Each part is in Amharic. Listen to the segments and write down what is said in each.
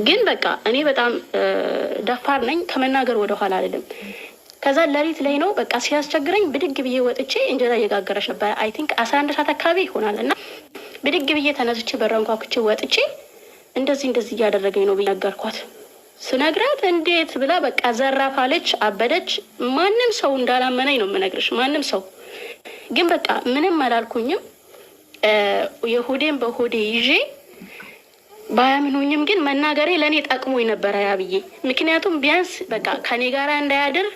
ግን በቃ እኔ በጣም ደፋር ነኝ፣ ከመናገር ወደ ኋላ አይደለም። ከዛ ለሊት ላይ ነው በቃ ሲያስቸግረኝ ብድግ ብዬ ወጥቼ እንጀራ እየጋገረች ነበር። አይ ቲንክ 11 ሰዓት አካባቢ ይሆናል እና ብድግ ብዬ ተነስቼ በረንኳኩቼ ወጥቼ እንደዚህ እያደረገኝ ነው ብዬ ነገርኳት። ስነግራት እንዴት ብላ በቃ ዘራፍ አለች፣ አበደች። ማንም ሰው እንዳላመነኝ ነው የምነግርሽ፣ ማንም ሰው ግን በቃ ምንም አላልኩኝም። የሆዴን በሆዴ ይዤ ባያምኑኝም ግን መናገሬ ለእኔ ጠቅሞኝ ነበረ ያብዬ። ምክንያቱም ቢያንስ በቃ ከኔ ጋር እንዳያድር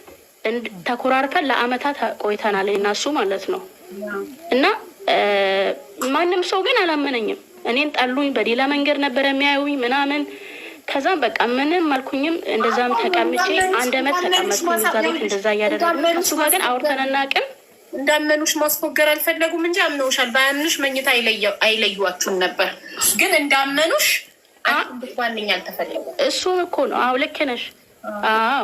ተኮራርፈን ለአመታት ቆይተናል እና እሱ ማለት ነው። እና ማንም ሰው ግን አላመነኝም። እኔን ጠሉኝ፣ በሌላ መንገድ ነበረ የሚያዩኝ ምናምን። ከዛም በቃ ምንም አልኩኝም። እንደዛም ተቀምጬ 1 አመት ተቀመጥኩኝ እዛ ቤት እንደዛ እያደረግን። ከሱ ጋር ግን አውርተን አናውቅም። እንዳመኑሽ ማስፎገር አልፈለጉም እንጂ አምነውሻል። ባያምኑሽ መኝታ አይለዩዋችሁም ነበር። ግን እንዳመኑሽ ዋንኛ አልተፈለጉ። እሱም እኮ ነው። አዎ ልክ ነሽ። አዎ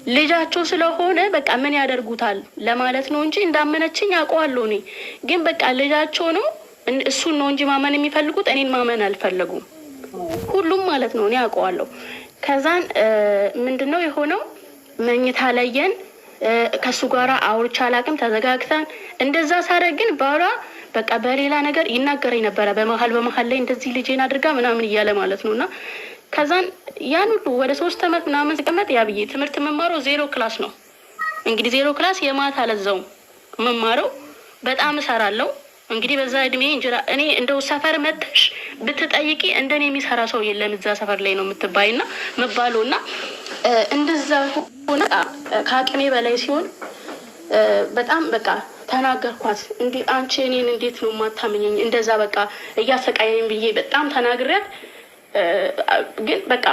ልጃቸው ስለሆነ በቃ ምን ያደርጉታል ለማለት ነው እንጂ እንዳመነችኝ አውቀዋለሁ። እኔ ግን በቃ ልጃቸው ነው፣ እሱን ነው እንጂ ማመን የሚፈልጉት እኔን ማመን አልፈለጉም። ሁሉም ማለት ነው። እኔ አውቀዋለሁ። ከዛን ምንድነው የሆነው? መኝታ ለየን። ከሱ ጋራ አውርቻ አላቅም፣ ተዘጋግተን እንደዛ ሳደርግ ግን ባሏ በቃ በሌላ ነገር ይናገረኝ ነበረ። በመሀል ላይ እንደዚህ ልጄን አድርጋ ምናምን እያለ ማለት ነው። እና ከዛን ያን ሁሉ ወደ 3 አመት ምናምን ሲቀመጥ ያብዬ ትምህርት መማረው 0 ክላስ ነው እንግዲህ 0 ክላስ የማታ ለዛውም መማረው በጣም እሰራለሁ። እንግዲህ በዛ እድሜ እንጀራ እኔ እንደው ሰፈር መጥተሽ ብትጠይቂ እንደኔ የሚሰራ ሰው የለም እዛ ሰፈር ላይ ነው የምትባይና መባሉና እንደዛ ሆነ። ከአቅሜ በላይ ሲሆን በጣም በቃ ተናገርኳት። እንዴ አንቺ እኔን እንዴት ነው የማታምኘኝ? እንደዛ በቃ እያሰቃየኝ ብዬ በጣም ተናግሬያት፣ ግን በቃ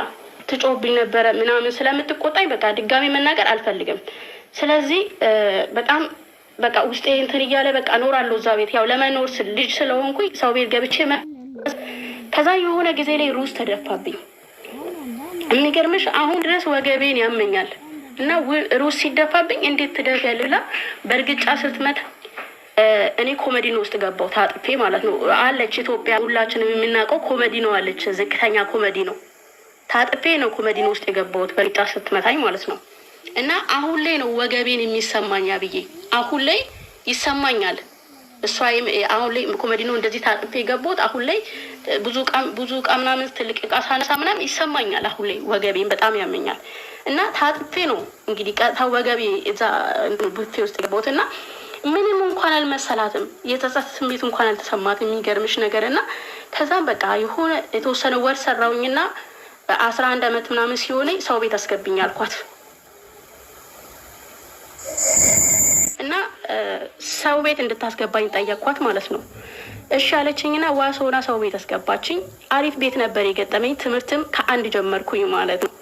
ትጮህብኝ ነበረ ምናምን ስለምትቆጣኝ በቃ ድጋሚ መናገር አልፈልግም። ስለዚህ በጣም በቃ ውስጤ እንትን እያለ በቃ እኖራለሁ እዛ ቤት። ያው ለመኖር ልጅ ስለሆንኩኝ ሰው ቤት ገብቼ ከዛ የሆነ ጊዜ ላይ ሩዝ ተደፋብኝ። የሚገርምሽ አሁን ድረስ ወገቤን ያመኛል። እና ሩዝ ሲደፋብኝ እንዴት ትደፊያለሽ ብላ በእርግጫ ስትመታ እኔ ኮሜዲኖ ውስጥ ገባሁ ታጥፌ ማለት ነው። አለች ኢትዮጵያ ሁላችንም የምናውቀው ኮሜዲኖ አለች፣ ዝቅተኛ ኮሜዲኖ። ታጥፌ ነው ኮሜዲኖ ውስጥ የገባሁት በእርግጫ ስትመታኝ ማለት ነው። እና አሁን ላይ ነው ወገቤን የሚሰማኝ ብዬ አሁን ላይ ይሰማኛል። እሷ አሁን ላይ ኮሜዲኖ እንደዚህ ታጥፌ የገባሁት አሁን ላይ ብዙ እቃ ምናምን ትልቅ እቃ ሳነሳ ምናምን ይሰማኛል። አሁን ላይ ወገቤን በጣም ያመኛል። እና ታጥፌ ነው እንግዲህ ቀጥታ ወገቤ እዛ ቡፌ ውስጥ የገባሁት። እና ምንም እንኳን አልመሰላትም፣ የጸጸት ስሜት እንኳን አልተሰማትም። የሚገርምሽ ነገር እና ከዛም በቃ የሆነ የተወሰነ ወር ሰራውኝና 11 አመት ምናምን ሲሆነኝ ሰው ቤት አስገብኝ አልኳት። እና ሰው ቤት እንድታስገባኝ ጠየቅኳት ማለት ነው። እሺ አለችኝና ዋሶና ሰው ቤት አስገባችኝ። አሪፍ ቤት ነበር የገጠመኝ። ትምህርትም ከ1 ጀመርኩኝ ማለት ነው።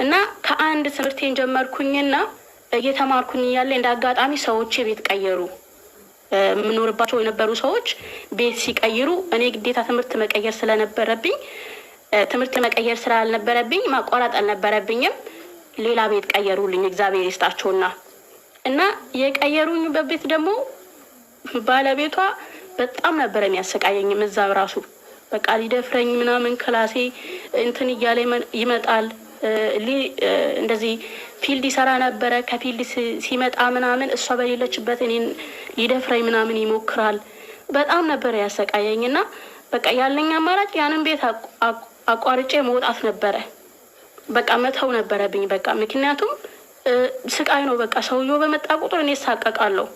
እና ከ1 ትምህርቴን ጀመርኩኝና እየተማርኩኝ እያለ እንደ አጋጣሚ ሰዎች ቤት ቀየሩ። የምኖርባቸው የነበሩ ሰዎች ቤት ሲቀይሩ እኔ ግዴታ ትምህርት መቀየር ስለነበረብኝ ማቋረጥ አልነበረብኝም። ሌላ ቤት ቀየሩልኝ፣ እግዚአብሔር ይስጣቸውና እና የቀየሩኝ በቤት ደግሞ ባለቤቷ በጣም ነበር የሚያሰቃየኝም። እዛ ራሱ በቃ ሊደፍረኝ ምናምን ክላሴ እንትን እያለ ይመጣል። እንደዚህ ፊልድ ይሰራ ነበረ። ከፊልድ ሲመጣ ምናምን እሷ በሌለችበት እኔን ሊደፍረኝ ምናምን ይሞክራል። በጣም ነበር ያሰቃየኝ። እና በቃ ያለኝ አማራጭ ያንን ቤት አቋርጬ መውጣት ነበረ። በቃ መተው ነበረብኝ። በቃ ምክንያቱም ስቃይ ነው። በቃ ሰውየው በመጣ ቁጥር እኔ እሳቀቃለሁ።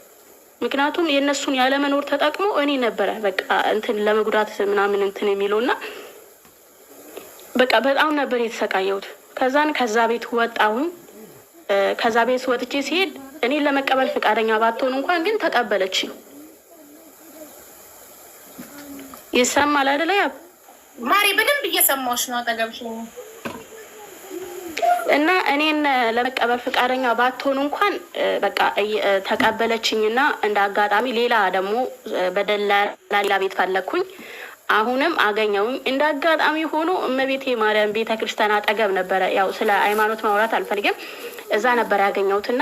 ምክንያቱም የእነሱን ያለመኖር ተጠቅሞ እኔ ነበረ በቃ እንትን ለመጉዳት ምናምን እንትን የሚለውና በቃ በጣም ነበር የተሰቃየሁት። ከዛ ቤት ወጣሁኝ። ከዛ ቤት ወጥቼ ሲሄድ እኔን ለመቀበል ፈቃደኛ ባትሆን እንኳን ግን ተቀበለችኝ። ይሰማል አይደለ? ያ ማሪ በደንብ እየሰማሁሽ ነው አጠገብሽ። እና እኔን ለመቀበል ፈቃደኛ ባትሆን እንኳን በቃ ተቀበለችኝና እንደ አጋጣሚ ሌላ ደግሞ በደላላ ቤት ፈለኩኝ። አሁንም አገኘውኝ። እንደ አጋጣሚ ሆኖ እመቤቴ ማርያም ቤተክርስቲያን አጠገብ ነበረ። ያው ስለ ሃይማኖት ማውራት አልፈልግም። እዛ ነበር ያገኘሁትና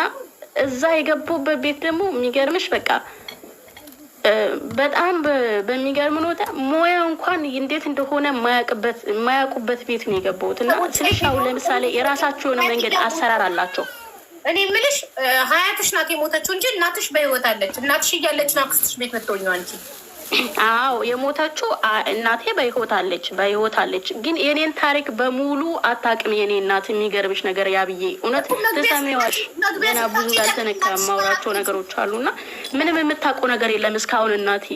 እዛ የገቡበት ቤት ደግሞ የሚገርምሽ በቃ በጣም በሚገርም ሁኔታ ሙያ እንኳን እንዴት እንደሆነ የማያውቁበት ቤት ነው የገባሁት እና ስልሻው ለምሳሌ የራሳቸው የሆነ መንገድ አሰራር አላቸው። እኔ የምልሽ ሀያትሽ ናት የሞተችው እንጂ እናትሽ በህይወት አለች። እናትሽ እያለች ነው አክስትሽ ቤት መጥቶኛው አንቺ? አዎ የሞተችው እናቴ በህይወት አለች። ግን የኔን ታሪክ በሙሉ አታውቅም የኔ እናት። የሚገርምሽ ነገር ያብዬ እውነት ተሰሚዋሽ ገና ብዙ ያልተነካ ማውራቸው ነገሮች አሉና ምንም የምታውቀው ነገር የለም እስካሁን እናቴ።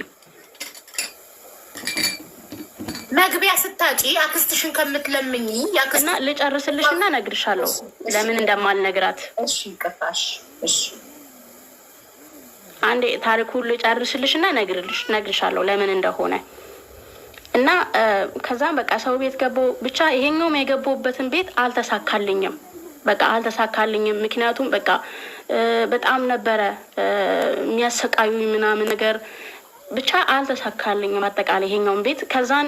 መግቢያ ስታጪ አክስትሽን ከምትለምኝ እና ልጨርስልሽ እና እነግርሻለሁ ለምን እንደማልነግራት። እሺ ይቅርታሽ። እሺ አንዴ ታሪኩን ልጨርስልሽ እና እነግርሻለሁ ለምን እንደሆነ እና ከዛም በቃ ሰው ቤት ገባሁ። ብቻ ይሄኛውም የገባሁበትን ቤት አልተሳካልኝም። ምክንያቱም በቃ በጣም ነበረ የሚያሰቃዩኝ ምናምን ነገር ብቻ አልተሳካልኝም አጠቃላይ ይሄኛውን ቤት። ከዛን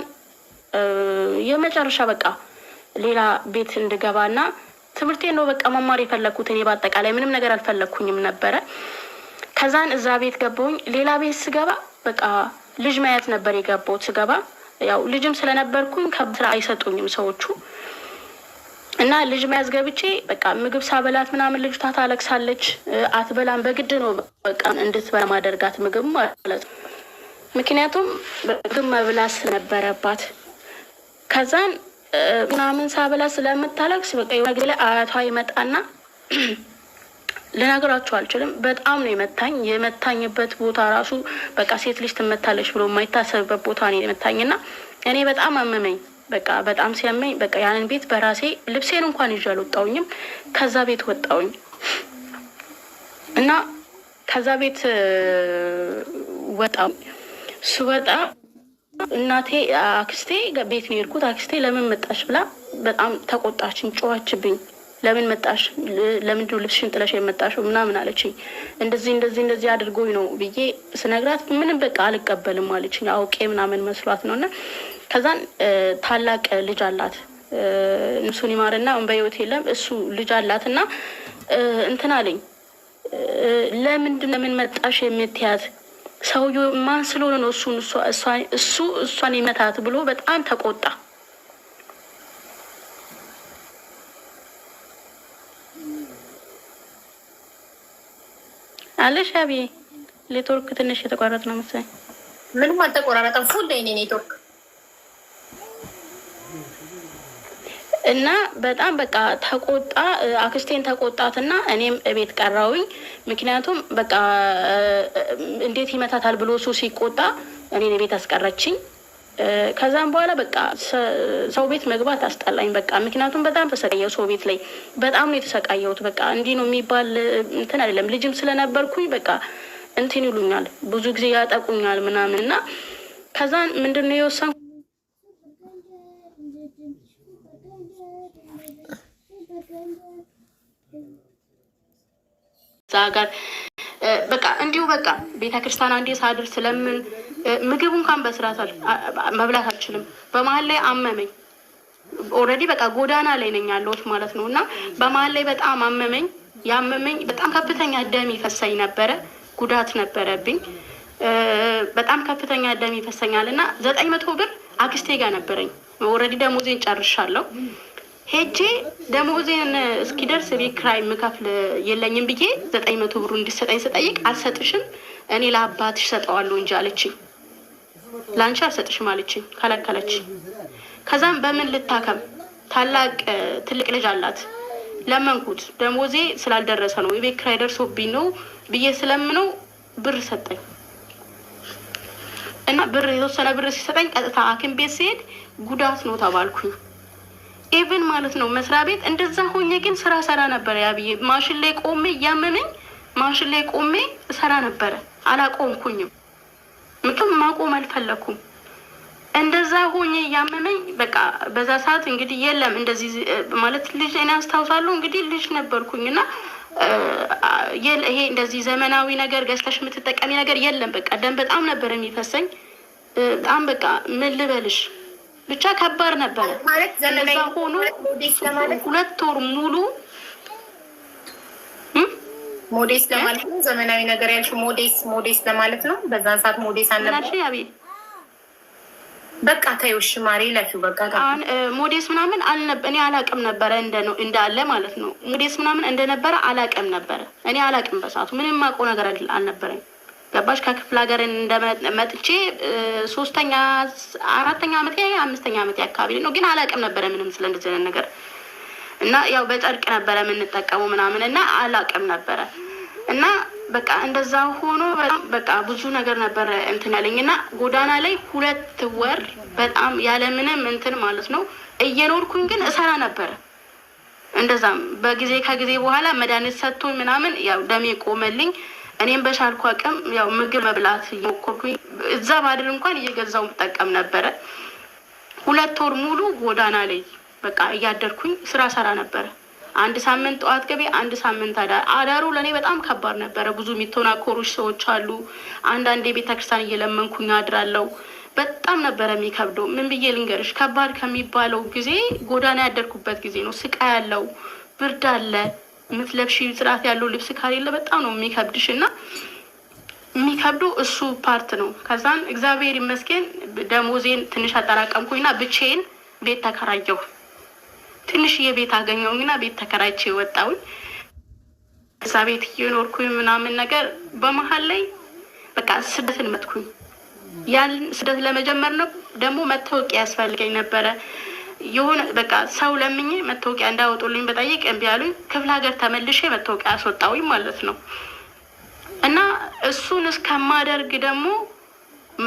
የመጨረሻ በቃ ሌላ ቤት እንድገባና ትምህርቴን ነው በቃ መማር የፈለግኩት እኔ በአጠቃላይ ምንም ነገር አልፈለግኩኝም ነበረ። ከዛን እዛ ቤት ገባሁኝ። ሌላ ቤት ስገባ በቃ ልጅ መያዝ ነበር የገባሁት። ስገባ ያው ልጅም ስለነበርኩኝ ከስራ አይሰጡኝም ሰዎቹ እና ልጅ መያዝ ገብቼ በቃ ምግብ ሳበላት ምናምን ልጅቷ ታለቅሳለች፣ አትበላም። በግድ ነው በቃ እንድትበላ ማደርጋት ምግብ ማለት ነው። ምክንያቱም ምግብ መብላት ስለነበረባት ከዛን ምናምን ሳበላት ስለምታለቅስ በቃ የሆነ ላይ አያቷ ይመጣና ልነግራችሁ አልችልም። በጣም ነው የመታኝ። የመታኝበት ቦታ ራሱ በቃ ሴት ልጅ ትመታለች ብሎ የማይታሰብበት ቦታ ነው የመታኝና እኔ በጣም አመመኝ። በቃ በጣም ሲያመኝ በቃ ያንን ቤት በራሴ ልብሴን እንኳን ይዤ አልወጣሁኝም። ከዛ ቤት ወጣሁኝ እና ከዛ ቤት ወጣሁ። ስወጣ እናቴ አክስቴ ቤት ነው የሄድኩት። አክስቴ ለምን መጣሽ ብላ በጣም ተቆጣችኝ፣ ጮኸችብኝ። ለምን መጣሽ? ለምንድን ነው ልብስሽን ጥለሽ የመጣሽው? ምናምን አለችኝ። እንደዚህ አድርጎኝ ነው ብዬ ስነግራት ምንም በቃ አልቀበልም አለችኝ። አውቄ ምናምን መስሏት ነው። እና ከዛን ታላቅ ልጅ አላት እሱን ይማርና በህይወት የለም እሱ ልጅ አላት እና እንትን አለኝ። ለምን መጣሽ የምትያት ሰውዬው ማን ስለሆነ ነው እሷን ይመታት ብሎ በጣም ተቆጣ። አለሽ አቢ ኔትወርክ ትንሽ የተቋረጠ ነው መሰለኝ። ምንም አልተቆራረጠም። ፉል ላይ ነው ኔትወርክ እና በጣም በቃ ተቆጣ። አክስቴን ተቆጣትና እኔም እቤት ቀራውኝ። ምክንያቱም በቃ እንዴት ይመታታል ብሎ እሱ ሲቆጣ እኔን ቤት አስቀረችኝ። ከዛም በኋላ በቃ ሰው ቤት መግባት አስጠላኝ። በቃ ምክንያቱም በጣም ተሰቃየሁ። ሰው ቤት ላይ በጣም ነው የተሰቃየሁት። በቃ እንዲህ ነው የሚባል እንትን አይደለም። ልጅም ስለነበርኩኝ በቃ እንትን ይሉኛል፣ ብዙ ጊዜ ያጠቁኛል ምናምን እና ከዛን ምንድነው የወሰንኩት ዛጋር በቃ እንዲሁ በቃ ቤተክርስቲያን አንዴ ሳድር ስለምን ምግብ እንኳን በስርዓት መብላት አልችልም። በመሀል ላይ አመመኝ። ኦልሬዲ በቃ ጎዳና ላይ ነኝ ያለሁት ማለት ነው። እና በመሀል ላይ በጣም ያመመኝ በጣም ከፍተኛ ደም ይፈሰኝ ነበረ። ጉዳት ነበረብኝ። በጣም ከፍተኛ ደም ይፈሰኛል እና 900 ብር አክስቴ ጋር ነበረኝ። ኦልሬዲ ደሞዜን ጨርሻለሁ። ሄጄ ደሞዜን እስኪደርስ ቤት ኪራይ የምከፍል የለኝም ብዬ 900 ብሩ እንዲሰጠኝ ስጠይቅ አልሰጥሽም እኔ ለአባትሽ ሰጠዋለሁ እንጂ አለችኝ። ላንቺ አልሰጥሽም አለችኝ፣ ከለከለችኝ። ከዛም በምን ልታከም ትልቅ ልጅ አላት። ለመንኩት። ደሞዜ ስላልደረሰ ነው የቤት ኪራይ ደርሶብኝ ነው ብዬ ስለምነው ብር ሰጠኝ እና የተወሰነ ብር ሲሰጠኝ ቀጥታ ሐኪም ቤት ሲሄድ ጉዳት ነው ተባልኩኝ። ኢቭን ማለት ነው መስሪያ ቤት እንደዛ ሆኜ ግን ስራ ሰራ ነበረ። ያብዬ ማሽን ላይ ቆሜ እያመመኝ ማሽን ላይ ቆሜ ሰራ ነበረ። አላቆምኩኝም፣ ምክም ማቆም አልፈለኩም። እንደዛ ሆኜ እያመመኝ በቃ በዛ ሰዓት እንግዲህ የለም እንደዚህ ማለት ልጅ እኔ አስታውሳለሁ እንግዲህ ልጅ ነበርኩኝና ይሄ እንደዚህ ዘመናዊ ነገር ገዝተሽ የምትጠቀሚ ነገር የለም። በቃ ደም በጣም ነበር የሚፈሰኝ። በጣም በቃ ምን ልበልሽ ብቻ ከባድ ነበረ። እንደዛ ሆኖ 2 ወር ሙሉ ሞዴስ ለማለት ነው። ዘመናዊ ነገር ያልሽው ሞዴስ ለማለት ነው። በዛን ሰዓት ሞዴስ አልነበረም። አቤት በቃ ታዩሽ ማሪ ለፊው በቃ ሞዴስ ምናምን እኔ አላቅም ነበረ እንዳለ ማለት ነው። ሞዴስ ምናምን እንደነበረ አላቅም ነበረ። እኔ አላቅም በሰዓቱ ምንም ማውቀው ነገር አልነበረኝ። ገባሽ? ከክፍለ ሀገር እንደመጥቼ 3ኛ 4ኛ ዓመቴ 5ኛ ዓመቴ አካባቢ ነው። ግን አላቅም ነበረ ምንም ስለ እንደዚህ አይነት ነገር እና ያው በጨርቅ ነበረ የምንጠቀመው ምናምን እና አላቅም ነበረ እና በቃ እንደዛ ሆኖ በቃ ብዙ ነገር ነበረ እንትን ያለኝ እና ጎዳና ላይ 2 ወር በጣም ያለምንም እንትን ማለት ነው እየኖርኩኝ ግን እሰራ ነበረ። እንደዛም በጊዜ ከጊዜ በኋላ መድኃኒት ሰጥቶኝ ምናምን ያው ደሜ ቆመልኝ። እኔም በቻልኩ አቅም ያው ምግብ መብላት እየሞከርኩኝ እዛ ባድር እንኳን እየገዛው ጠቀም ነበረ። 2 ወር ሙሉ ጎዳና ላይ በቃ እያደርኩኝ ስራ ሰራ ነበረ። 1 ሳምንት ጠዋት ገቢ 1 ሳምንት አዳሩ ለእኔ በጣም ከባድ ነበረ። ብዙ የሚተናኮሩሽ ሰዎች አሉ። አንዳንዴ ቤተክርስቲያን እየለመንኩኝ አድራለሁ። በጣም ነበረ የሚከብደው። ምን ብዬ ልንገርሽ፣ ከባድ ከሚባለው ጊዜ ጎዳና ያደርኩበት ጊዜ ነው። ስቃይ ያለው ብርድ አለ። የምትለብሺ ስርዓት ያለው ልብስ ካሌለ በጣም ነው የሚከብድሽ እና የሚከብደው እሱ ፓርት ነው። ከዛን እግዚአብሔር ይመስገን ደሞዜን ትንሽ አጠራቀምኩኝና ብቻዬን ቤት ተከራየሁ። ትንሽዬ ቤት አገኘሁኝና ቤት ተከራይቼ ወጣሁኝ። እዛ ቤት እየኖርኩኝ ምናምን ነገር በመሀል ላይ በቃ ስደትን መጥኩኝ። ያን ስደት ለመጀመር ነው ደግሞ መታወቂያ ያስፈልገኝ ነበረ። የሆነ በቃ ሰው ለምኜ መታወቂያ እንዳወጡልኝ በጠይቅ እምቢ አሉኝ። ክፍለ ሀገር ተመልሼ መታወቂያ አስወጣሁኝ ማለት ነው። እና እሱን እስከማደርግ ደግሞ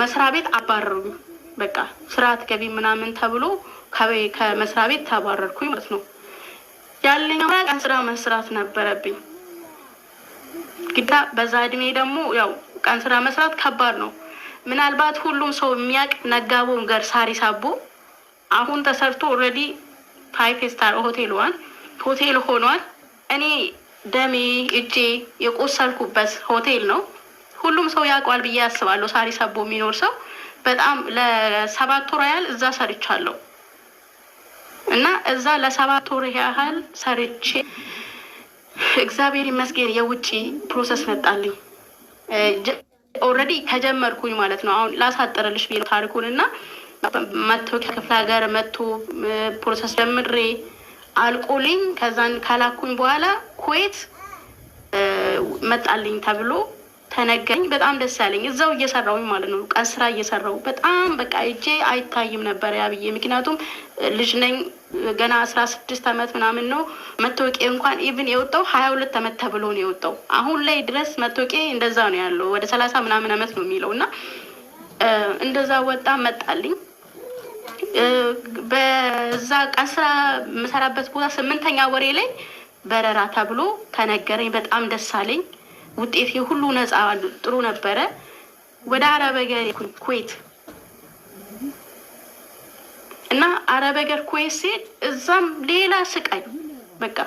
መስሪያ ቤት አባረሩኝ። በቃ ስርዓት ገቢ ምናምን ተብሎ ከመስሪያ ቤት ተባረርኩኝ ማለት ነው። ያለኝ ቀን ስራ መስራት ነበረብኝ ግዳ። በዛ እድሜ ደግሞ ያው ቀን ስራ መስራት ከባድ ነው። ምናልባት ሁሉም ሰው የሚያውቅ ነጋቦን ገር ሳሪስ አቦ አሁን ተሰርቶ ኦልሬዲ 5 ስታር ሆቴል ሆኗል። እኔ ደሜ እጄ የቆሰልኩበት ሆቴል ነው። ሁሉም ሰው ያውቀዋል ብዬ አስባለሁ። ሳሪስ አቦ የሚኖር ሰው በጣም ለ7 ወር ያህል እዛ ሰርቻለሁ እና እዛ ለ7 ወር ያህል ሰርቼ እግዚአብሔር ይመስገን የውጪ ፕሮሰስ መጣልኝ። ኦልሬዲ ከጀመርኩኝ ማለት ነው። አሁን ላሳጠረልሽ ቢሎ ታሪኩን እና መታወቂያ ክፍለ ሀገር መጥቶ ፕሮሰስ ጀምሬ አልቆልኝ ከዛን ካላኩኝ በኋላ ኩዌት መጣልኝ ተብሎ ተነገረኝ። በጣም ደስ ያለኝ እዛው እየሰራሁኝ ማለት ነው። ቀን ስራ እየሰራሁ በጣም በቃ እጄ አይታይም ነበር ያብዬ። ምክንያቱም ልጅ ነኝ ገና 16 ዓመት ምናምን ነው። መታወቂያ እንኳን ኢቭን የወጣው 22 ዓመት ተብሎ ነው የወጣው። አሁን ላይ ድረስ መታወቂያ እንደዛ ነው ያለው። ወደ 30 ምናምን ዓመት ነው የሚለው እና እንደዛ ወጣ መጣልኝ። በዛ ቀን ስራ የምሰራበት ቦታ 8ኛ ወሬ ላይ በረራ ተብሎ ተነገረኝ። በጣም ደስ አለኝ። ውጤቴ ሁሉ ነፃ ጥሩ ነበረ። ወደ አረበገር ኩዌት እና አረበገር ኩዌት ሲሄድ እዛም ሌላ ስቃይ፣ በቃ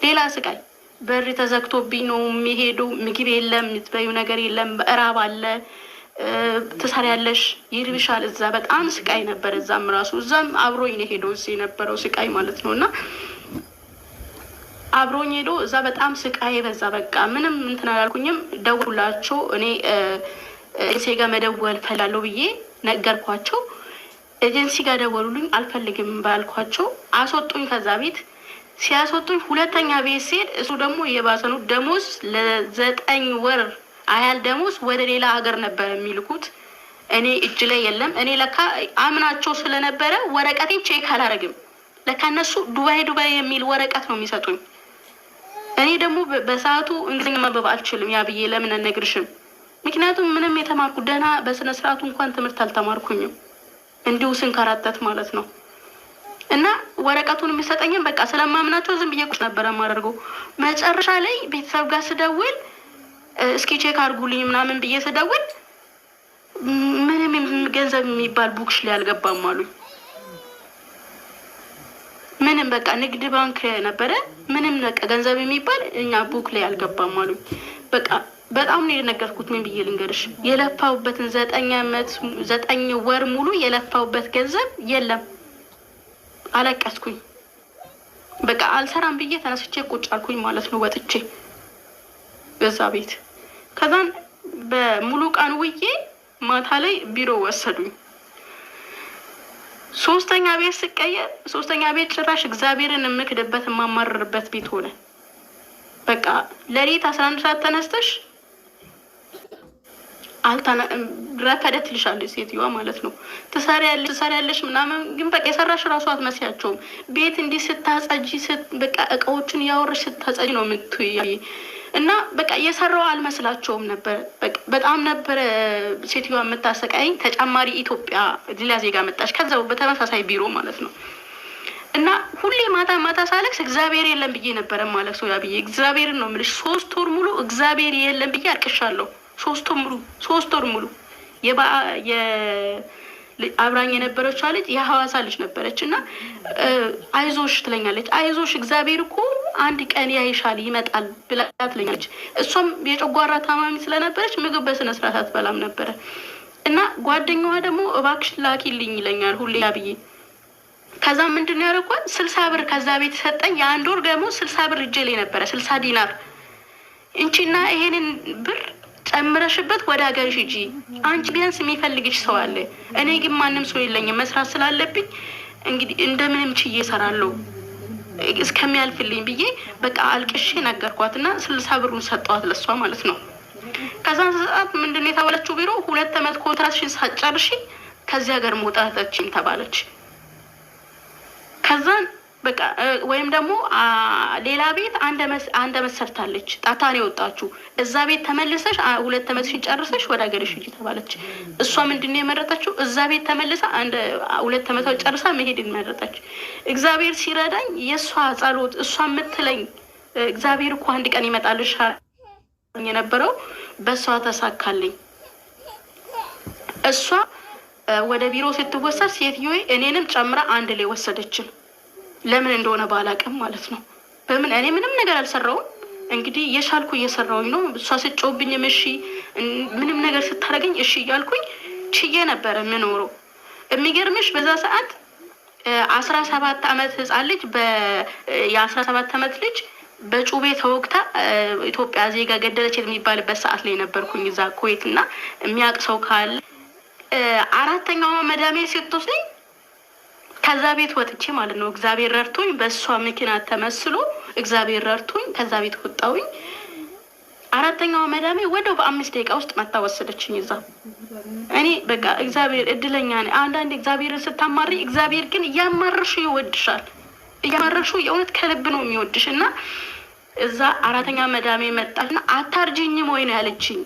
ሌላ ስቃይ። በር ተዘግቶብኝ ነው የሚሄደው። ምግብ የለም፣ የምትበይው ነገር የለም። እራብ አለ። ትሰሪያለሽ፣ ይርብሻል። እዛ በጣም ስቃይ ነበር። እዛም ራሱ እዛም አብሮኝ ነው ሄዶ እዚህ የነበረው ስቃይ ማለት ነው እና አብሮኝ ሄዶ እዛ በጣም ስቃይ በዛ። በቃ ምንም እንትን አላልኩኝም። ደውላቸው እኔ ኤጀንሲ ጋር መደወል ፈላለሁ ብዬ ነገርኳቸው። ኤጀንሲ ጋር ደወሉልኝ። አልፈልግም ባልኳቸው አስወጡኝ ከዛ ቤት። ሲያስወጡኝ 2ኛ ቤት ሲሄድ እሱ ደግሞ የባሰኑ ደሞዝ ለ9 ወር አያል ደሞዝ ወደ ሌላ ሀገር ነበር የሚልኩት። እኔ እጅ ላይ የለም። እኔ ለካ አምናቸው ስለነበረ ወረቀቴን ቼክ አላረግም። ለካ እነሱ ዱባይ የሚል ወረቀት ነው የሚሰጡኝ። እኔ ደግሞ በሰዓቱ እንግሊዝኛ ማንበብ አልችልም። ያ ብዬ ለምን አልነግርሽም? ምክንያቱም ምንም የተማርኩ ደህና በስነ ስርዓቱ እንኳን ትምህርት አልተማርኩኝም። እንዲሁ ስንከራተት ማለት ነው። እና ወረቀቱን የሚሰጠኝም በቃ ስለማምናቸው ዝም ብዬ ቁጭ ነበረ የማደርገው። መጨረሻ ላይ ቤተሰብ ጋር ስደውል እስኪ ቼክ አድርጉልኝ ምናምን ብዬ ስደውል ምንም ገንዘብ የሚባል ቡክሽ ላይ አልገባም አሉኝ። ምንም በቃ ንግድ ባንክ ነበረ። ምንም በቃ ገንዘብ የሚባል እኛ ቡክ ላይ አልገባም አሉኝ። በቃ በጣም ነው የነገርኩት። ምን ብዬ ልንገርሽ? የለፋውበትን 9 ወር ሙሉ የለፋውበት ገንዘብ የለም። አለቀስኩኝ። በቃ አልሰራም ብዬ ተነስቼ ቁጭ አልኩኝ ማለት ነው ወጥቼ። በዛ ቤት። ከዛን በሙሉ ቀን ውዬ ማታ ላይ ቢሮ ወሰዱኝ። ሶስተኛ ቤት ስቀየር ሶስተኛ ቤት ጭራሽ እግዚአብሔርን የምክድበት የማማርርበት ቤት ሆነ። በቃ ለሊት 11 ሰዓት ተነስተሽ ረፈደ ትልሻለች ሴትዮዋ ማለት ነው። ትሰሪያለሽ ምናምን ግን በቃ የሰራሽ ራሱ አትመስያቸውም። ቤት እንዲህ ስታጸጂ በቃ እቃዎችን እያወረሽ ስታጸጂ ነው የምትይ እና በቃ የሰራው አልመስላቸውም ነበር። በጣም ነበረ ሴትዮዋ የምታሰቃኝ። ተጨማሪ ኢትዮጵያ ሌላ ዜጋ መጣች ከዛው በተመሳሳይ ቢሮ ማለት ነው። እና ሁሌ ማታ ማታ ሳለቅስ እግዚአብሔር የለም ብዬ ነበረ ማለት ሰው ያብዬ እግዚአብሔርን ነው የምልሽ። 3 ወር ሙሉ እግዚአብሔር የለም ብዬ አልቅሻለሁ። 3 ወር ሙሉ አብራኝ የነበረች ልጅ የሐዋሳ ልጅ ነበረች እና አይዞሽ ትለኛለች። አይዞሽ እግዚአብሔር እኮ አንድ ቀን ያይሻል ይመጣል ብላ ትለኛለች። እሷም የጨጓራ ታማሚ ስለነበረች ምግብ በስነ ስርዓት አትበላም ነበረ እና ጓደኛዋ ደግሞ እባክሽ ላኪልኝ ይለኛል ሁሌ ያብዬ። ከዛ ምንድን ነው ያደረኳት 60 ብር ከዛ ቤት ሰጠኝ። የአንድ ወር ደግሞ 60 ብር እጄ ላይ ነበረ 60 ዲናር እንቺና ይሄንን ብር ጨምረሽበት ወደ ሀገርሽ ሂጂ። አንቺ ቢያንስ የሚፈልግሽ ሰው አለ። እኔ ግን ማንም ሰው የለኝም። መስራት ስላለብኝ እንግዲህ እንደምንም ችዬ እሰራለሁ እስከሚያልፍልኝ ብዬ በቃ አልቅሼ ነገርኳት እና 60 ብሩን ሰጠዋት ለሷ ማለት ነው። ከዛን ሰዓት ምንድን ነው የተባለችው ቢሮ 2 ዓመት ኮንትራትሽን ሳትጨርሺ ከዚህ ሀገር መውጣታችን ተባለች። ከዛን በቃ ወይም ደግሞ ሌላ ቤት አንድ ዓመት ሰርታለች ጣታን የወጣችሁ እዛ ቤት ተመልሰሽ 2 ዓመትሽን ጨርሰሽ ወደ ሀገርሽ ሂጂ ተባለች። እሷ ምንድነው የመረጠችው? እዛ ቤት ተመልሳ 2 ዓመቷን ጨርሳ መሄድን መረጠች። እግዚአብሔር ሲረዳኝ የእሷ ጸሎት እሷ የምትለኝ እግዚአብሔር እኮ አንድ ቀን ይመጣልሻል የነበረው በእሷ ተሳካልኝ። እሷ ወደ ቢሮ ስትወሰድ ሴትዮዬ እኔንም ጨምራ አንድ ላይ ወሰደችን። ለምን እንደሆነ ባላቅም ማለት ነው። በምን እኔ ምንም ነገር አልሰራውም። እንግዲህ የሻልኩ እየሰራውኝ ነው። እሷ ስጮብኝም እሺ፣ ምንም ነገር ስታደርገኝ እሺ እያልኩኝ ችዬ ነበረ ምኖረው። የሚገርምሽ በዛ ሰዓት 17 ዓመት ህፃን ልጅ የ17 ዓመት ልጅ በጩቤ ተወግታ ኢትዮጵያ ዜጋ ገደለች የሚባልበት ሰዓት ላይ ነበርኩኝ እዛ ኩዌት። እና የሚያውቅ ሰው ካለ 4ኛዋ መዳሜ ስትወስደኝ ከዛ ቤት ወጥቼ ማለት ነው። እግዚአብሔር ረድቶኝ በእሷ ምክንያት ተመስሎ እግዚአብሔር ረድቶኝ ከዛ ቤት ወጣሁኝ። 4ኛዋ መዳሜ ወደው በ5 ደቂቃ ውስጥ መታ ወሰደችኝ እዛ። እኔ በቃ እግዚአብሔር እድለኛ ነኝ። አንዳንዴ እግዚአብሔርን ስታማሪ እግዚአብሔር ግን እያማረሹ ይወድሻል። እያማረሹ የእውነት ከልብ ነው የሚወድሽ። እና እዛ 4ኛ መዳሜ መጣችና አታርጅኝም ወይ ነው ያለችኝ።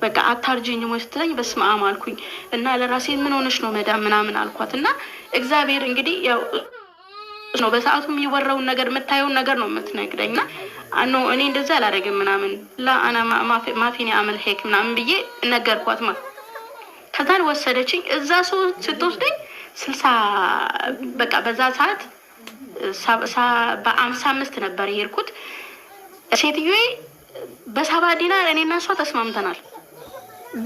በቃ አታርጅኝም ወይ ስትለኝ በስመ አብ አልኩኝ እና ለራሴ ምን ሆነሽ ነው መዳም ምናምን አልኳት። እና እግዚአብሔር እንግዲህ ያው ነው በሰዓቱ የሚወራውን ነገር የምታየውን ነገር ነው የምትነግረኝ። እና እኔ እንደዛ አላደርግም ምናምን ለአና ማፊኒ አመል ሄክ ምናምን ብዬ ነገርኳት ማለት። ከዛን ወሰደችኝ እዛ ሰው ስትወስደኝ 60 በቃ በዛ ሰዓት በ55 ነበር የሄድኩት። ሴትዮዬ በ7 ዲናር እኔና እሷ ተስማምተናል።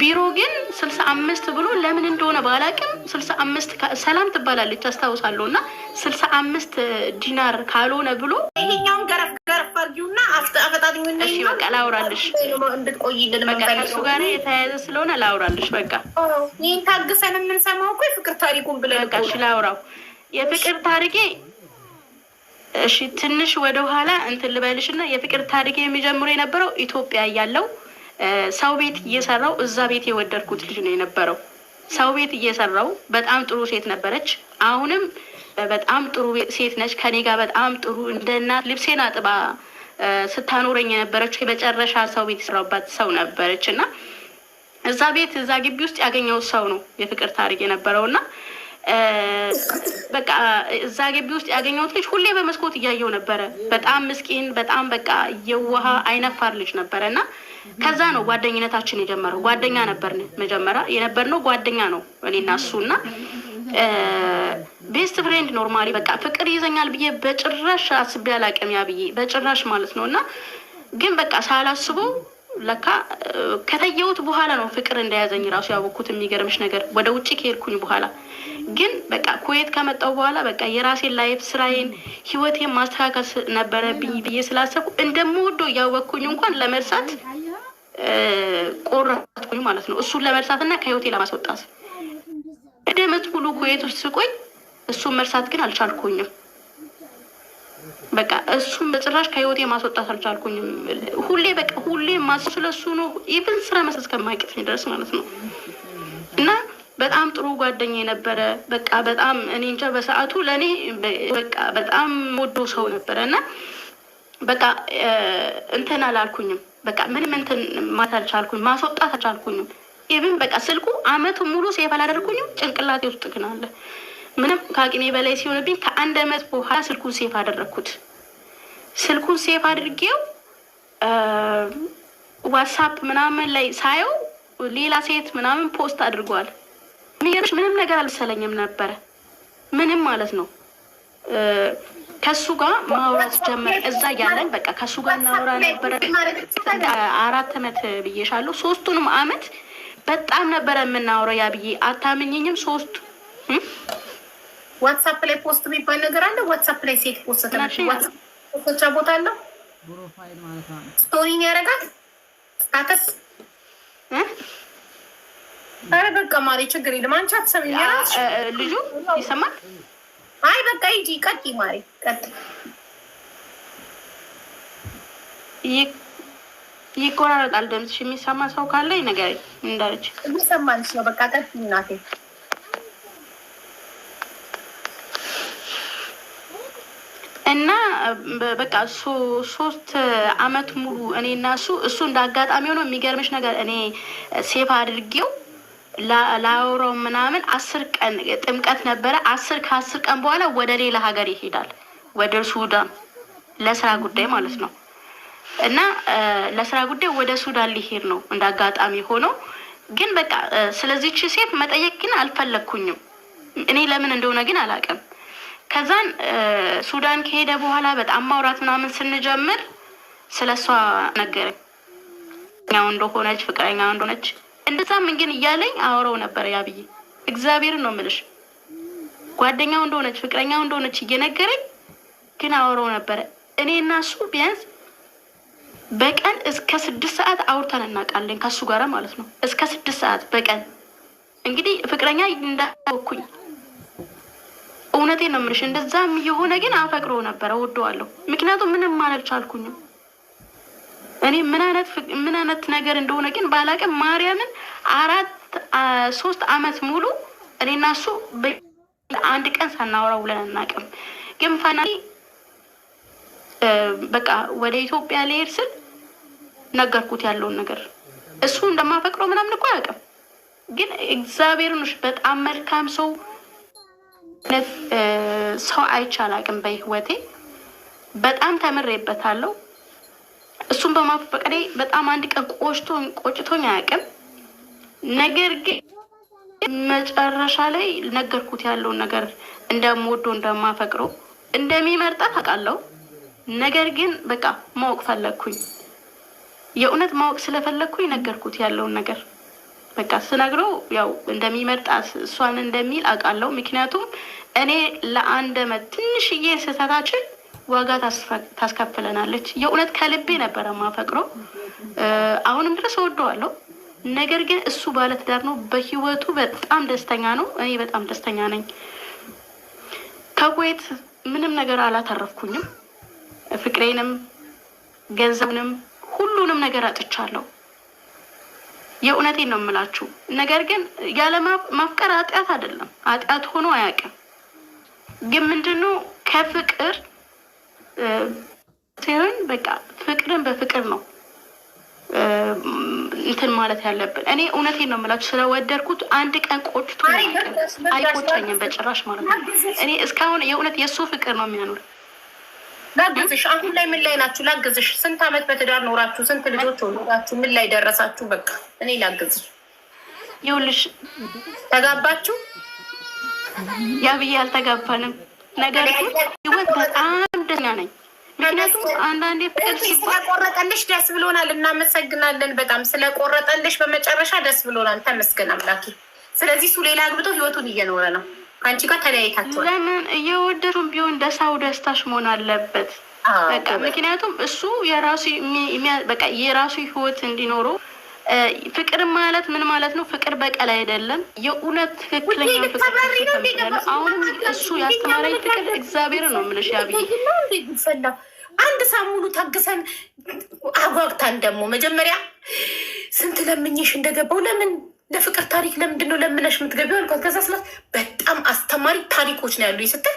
ቢሮ ግን 65 ብሎ ለምን እንደሆነ ባላቅም 65 ሰላም ትባላለች አስታውሳለሁ። እና 65 ዲናር ካልሆነ ብሎ ይሄኛውን ገረፍ አድርጊውና አፈጣጥኝ እና እሺ በቃ ላውራልሽ እንድትቆይልን በቃ ከሱ ጋር የተያያዘ ስለሆነ ላውራልሽ። በቃ ይህን ታግሰን የምንሰማው እኮ የፍቅር ታሪኩን ብለን በቃ እሺ ላውራው የፍቅር ታሪኬ። እሺ ትንሽ ወደ ኋላ እንትን ልበልሽና የፍቅር ታሪኬ የሚጀምሩ የነበረው ኢትዮጵያ እያለሁ ሰው ቤት እየሰራው እዛ ቤት የወደድኩት ልጅ ነው የነበረው። ሰው ቤት እየሰራው በጣም ጥሩ ሴት ነበረች። አሁንም በጣም ጥሩ ሴት ነች። ከኔ ጋር በጣም ጥሩ እንደ እናት ልብሴን አጥባ ስታኖረኝ የነበረች የመጨረሻ ሰው ቤት የሰራባት ሰው ነበረች። እና እዛ ቤት እዛ ግቢ ውስጥ ያገኘው ሰው ነው የፍቅር ታሪክ የነበረው። እና በቃ እዛ ግቢ ውስጥ ያገኘሁት ልጅ ሁሌ በመስኮት እያየው ነበረ። በጣም ምስኪን፣ በጣም በቃ የዋህ አይነፋር ልጅ ነበረ። እና ከዛ ነው ጓደኝነታችን የጀመረው። ጓደኛ ነበርን መጀመሪያ የነበርነው ጓደኛ ነው እኔና እሱ። እና ቤስት ፍሬንድ ኖርማሊ በቃ ፍቅር ይዘኛል ብዬ በጭራሽ አስቤ አላቅም። ያ ብዬ በጭራሽ ማለት ነው። እና ግን በቃ ሳላስበው ለካ ከተየሁት በኋላ ነው ፍቅር እንደያዘኝ ራሱ ያወኩት። የሚገርምሽ ነገር ወደ ውጭ ከሄድኩኝ በኋላ ግን በቃ ኩዌት ከመጣሁ በኋላ በቃ የራሴን ላይፍ ስራዬን ህይወቴን ማስተካከል ነበረብኝ ብዬ ስላሰብኩ እንደምወደው እያወቅኩኝ እንኳን ለመርሳት ቆረጥኩኝ ማለት ነው። እሱን ለመርሳት እና ከህይወቴ ለማስወጣት ደመት ሙሉ ኩዌት ውስጥ ስቆይ እሱን መርሳት ግን አልቻልኩኝም። በቃ እሱን በጭራሽ ከህይወቴ ማስወጣት አልቻልኩኝም። ሁሌ ማስብ ስለሱ ነው። ኢቭን ስራ መስራት እስከማይቀተኝ ድረስ ማለት ነው። እና በጣም ጥሩ ጓደኛ የነበረ በቃ በጣም እኔ እንጃ በሰዓቱ ለእኔ በቃ በጣም ወዶ ሰው ነበረ እና በቃ እንትን አላልኩኝም። በቃ ምንም እንትን ማለት አልቻልኩኝም፣ ማስወጣት አልቻልኩኝም። ኢቭን በቃ ስልኩ አመቱ ሙሉ ሴፍ አላደርኩኝም። ጭንቅላቴ ውስጥ ግን አለ። ምንም ከአቅሜ በላይ ሲሆንብኝ ከአንድ አመት በኋላ ስልኩን ሴፍ አደረግኩት። ስልኩን ሴፍ አድርጌው ዋትሳፕ ምናምን ላይ ሳየው ሌላ ሴት ምናምን ፖስት አድርጓል። የሚገርምሽ ምንም ነገር አልመሰለኝም ነበረ፣ ምንም ማለት ነው። ከሱ ጋር ማውራት ጀመር። እዛ እያለን በቃ ከሱ ጋር እናውራ ነበረ። 4 አመት ብዬሻለሁ። 3ቱንም አመት በጣም ነበረ የምናውረው። ያ ብዬ አታምኝኝም። 3 ዋትሳፕ ላይ ፖስት የሚባል ነገር አለ። ዋትሳፕ ላይ ሴት ፖስት ተናሽያ ቦታ አለው። ስቶሪን ያደርጋል ስታተስ። አረ በቃ ማሪ ችግር የለም። አንቺ አትሰሚኝ። ልጁ ይሰማል። አይ በቃ ሂጂ ቀጥይ ማሪ ቀጥይ። ይቆራረጣል ድምፅሽ። የሚሰማ ሰው ካለ ይነገረኝ እንዳለች። እየሰማንሽ ነው። በቃ ቀጥይ እናቴ። እና በቃ 3 አመት ሙሉ እኔ እና እሱ እንደ አጋጣሚ ሆኖ የሚገርምሽ ነገር እኔ ሴፍ አድርጌው ላውራው ምናምን 10 ቀን ጥምቀት ነበረ። ከ10 ቀን በኋላ ወደ ሌላ ሀገር ይሄዳል፣ ወደ ሱዳን ለስራ ጉዳይ ማለት ነው። እና ለስራ ጉዳይ ወደ ሱዳን ሊሄድ ነው እንደ አጋጣሚ ሆኖ። ግን በቃ ስለዚህች ሴት መጠየቅ ግን አልፈለግኩኝም። እኔ ለምን እንደሆነ ግን አላውቅም። ከዛን ሱዳን ከሄደ በኋላ በጣም ማውራት ምናምን ስንጀምር ስለ እሷ ነገረኝ። እንደሆነች ፍቅረኛ እንደሆነች እንደዛም ግን እያለኝ አወራው ነበር። ያ ብዬ እግዚአብሔርን ነው የምልሽ፣ ጓደኛው እንደሆነች ፍቅረኛው እንደሆነች እየነገረኝ ግን አወራው ነበረ። እኔ እና እሱ ቢያንስ በቀን እስከ 6 ሰዓት አውርተን እናውቃለን፣ ከሱ ጋር ማለት ነው። እስከ 6 ሰዓት በቀን እንግዲህ ፍቅረኛ እንዳወኩኝ እውነቴን ነው የምልሽ። እንደዛም የሆነ ግን አፈቅሮ ነበረ፣ ወደዋለሁ። ምክንያቱም ምንም ማለት ቻልኩኝም። እኔ ምን አይነት ነገር እንደሆነ ግን ባላውቅም ማርያምን 3 አመት ሙሉ እኔና እሱ አንድ ቀን ሳናወራ ውለን አናውቅም። ግን ፋናሊ በቃ ወደ ኢትዮጵያ ልሄድ ስል ነገርኩት ያለውን ነገር። እሱ እንደማፈቅረው ምናምን እኮ አያውቅም። ግን እግዚአብሔርን በጣም መልካም ሰው አይቼ አላውቅም በህይወቴ። በጣም ተምሬበታለሁ። እሱን በማፈቀሬ በጣም አንድ ቀን ቆጭቶኝ አያውቅም። ነገር ግን መጨረሻ ላይ ነገርኩት ያለውን ነገር፣ እንደምወደው እንደማፈቅረው እንደሚመርጣት አውቃለሁ። ነገር ግን በቃ ማወቅ ፈለግኩኝ። የእውነት ማወቅ ስለፈለግኩኝ ነገርኩት ያለውን ነገር። በቃ ስነግረው ያው እንደሚመርጣት እሷን እንደሚል አውቃለሁ። ምክንያቱም እኔ ለአንድ አመት ትንሽዬ ስህተታችን ዋጋ ታስከፍለናለች። የእውነት ከልቤ ነበረ ማፈቅረው። አሁንም ድረስ እወደዋለሁ። ነገር ግን እሱ ባለትዳር ነው፣ በህይወቱ በጣም ደስተኛ ነው። እኔ በጣም ደስተኛ ነኝ። ከኩዌት ምንም ነገር አላተረፍኩኝም። ፍቅሬንም ገንዘብንም ሁሉንም ነገር አጥቻለሁ። የእውነቴን ነው የምላችሁ። ነገር ግን ያለ ማፍቀር ኃጢአት አይደለም፣ ኃጢአት ሆኖ አያውቅም። ግን ምንድነው ከፍቅር ሲሆን በቃ ፍቅርን በፍቅር ነው እንትን ማለት ያለብን። እኔ እውነቴን ነው የምላችሁ፣ ስለወደድኩት አንድ ቀን ቆጭቶ አይቆጨኝም በጭራሽ ማለት ነው። እኔ እስካሁን የእውነት የእሱ ፍቅር ነው የሚያኖር። ላግዝሽ። አሁን ላይ ምን ላይ ናችሁ? ላግዝሽ። ስንት አመት በትዳር ኖራችሁ? ስንት ልጆች ወልዳችሁ? ምን ላይ ደረሳችሁ? በቃ እኔ ላግዝሽ። ይኸውልሽ ተጋባችሁ? ያ ብዬ አልተጋባንም። ነገር ግን ህይወት በጣም ደስተኛ ነኝ። ምክንያቱም አንዳንዴ ፍቅር ስለቆረጠልሽ ደስ ብሎናል። እናመሰግናለን በጣም ስለቆረጠልሽ። በመጨረሻ ደስ ብሎናል። ተመስገን አምላኬ። ስለዚህ እሱ ሌላ አግብቶ ህይወቱን እየኖረ ነው። አንቺ ጋር ተለያይታችኋል። ለምን እየወደዱም ቢሆን ለሰው ደስታሽ መሆን አለበት። በቃ ምክንያቱም እሱ የራሱ በቃ የራሱ ህይወት እንዲኖረው ፍቅር ማለት ምን ማለት ነው? ፍቅር በቀል አይደለም። የእውነት ትክክለኛ ፍቅር አሁንም እሱ ያስተማረኝ ፍቅር እግዚአብሔር ነው የምልሽ። ያብይ አንድ ሳሙሉ ታግሰን አጓግታን ደግሞ መጀመሪያ ስንት ለምኝሽ እንደገባው ለምን ለፍቅር ታሪክ ለምንድን ነው ለምነሽ የምትገቢው አልኳት። ከዛ ስላት በጣም አስተማሪ ታሪኮች ነው ያሉ ስትል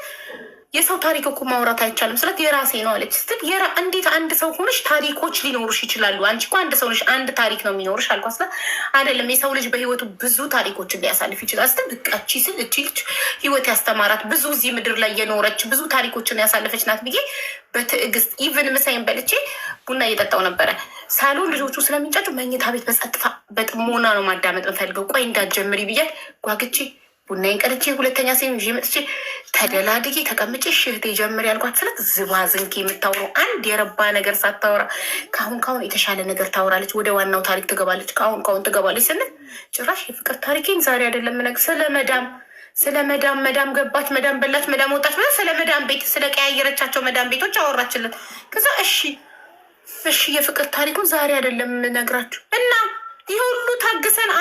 የሰው ታሪክ እኮ ማውራት አይቻልም ስላት የራሴ ነው አለች ስትል እንዴት አንድ ሰው ሆነሽ ታሪኮች ሊኖሩሽ ይችላሉ? አንቺ እኮ አንድ ሰው ነሽ፣ አንድ ታሪክ ነው የሚኖርሽ አልኳት። ስላት አይደለም የሰው ልጅ በህይወቱ ብዙ ታሪኮችን ሊያሳልፍ ይችላል ስትል ብቃቺ ስል እቺ ልጅ ህይወት ያስተማራት ብዙ እዚህ ምድር ላይ የኖረች ብዙ ታሪኮችን ያሳለፈች ናት ብዬ በትዕግስት ኢቨን ምሳይን በልቼ ቡና እየጠጣው ነበረ። ሳሎን ልጆቹ ስለሚንጫጩ መኝታ ቤት በጸጥታ በጥሞና ነው ማዳመጥ እንፈልገው። ቆይ እንዳትጀምሪ ብያት ጓግቼ ቡናዬን ቀድቼ ሁለተኛ ሴም ይዤ መጥቼ ተደላድጌ ተቀምጬ ሽህቴ ጀምር ያልኳት ስለት ዝባዝንኬ የምታውረው አንድ የረባ ነገር ሳታወራ ካሁን የተሻለ ነገር ታወራለች። ወደ ዋናው ታሪክ ትገባለች። ካሁን ትገባለች ስንል ጭራሽ የፍቅር ታሪኬን ዛሬ አይደለም ነግ ስለ መዳም ገባች፣ መዳም በላች፣ መዳም ወጣች፣ ስለ መዳም ቤት ስለ ቀያየረቻቸው መዳም ቤቶች አወራችልን። ከዛ እሺ የፍቅር ታሪኩን ዛሬ አይደለም ነግራችሁ እና ይህ ሁሉ ታግሰን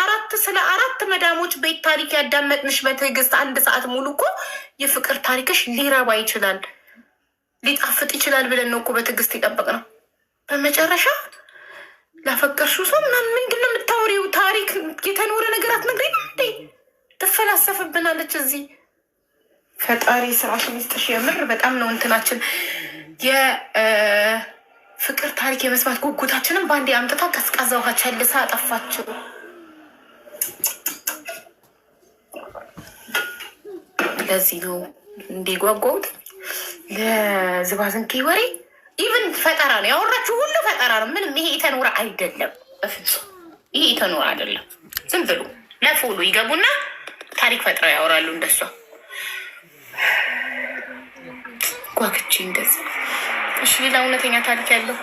ስለ አራት መዳሞች ቤት ታሪክ ያዳመጥንሽ በትዕግስት 1 ሰዓት ሙሉ እኮ የፍቅር ታሪክሽ ሊረባ ይችላል፣ ሊጣፍጥ ይችላል ብለን ነው እኮ በትዕግስት የጠበቅነው። በመጨረሻ ላፈቀርሽው ሰው ምንድን ነው የምታወሪው? ታሪክ የተኖረ ነገር አትነግሪንም እንዴ? ትፈላሰፍብናለች እዚህ። ፈጣሪ ስራሽን ይስጥሽ። የምር በጣም ነው እንትናችን ፍቅር ታሪክ የመስማት ጉጉታችንም በአንድ አምጥታ ቀዝቃዛ ውሃ ቸልሳ አጠፋችው። ለዚህ ነው እንዲጓጓውት ለዝባዝንኬ ወሬ ኢቨን ፈጠራ ነው ያወራችሁ፣ ሁሉ ፈጠራ ነው። ምንም ይሄ የተኖረ አይደለም፣ በፍጹም ይሄ የተኖረ አይደለም። ዝም ብሎ ለፎሎ ይገቡና ታሪክ ፈጥረው ያወራሉ እንደሷ። ጓግቼ እንደዚህ። እሺ ሌላ እውነተኛ ታሪክ ያለው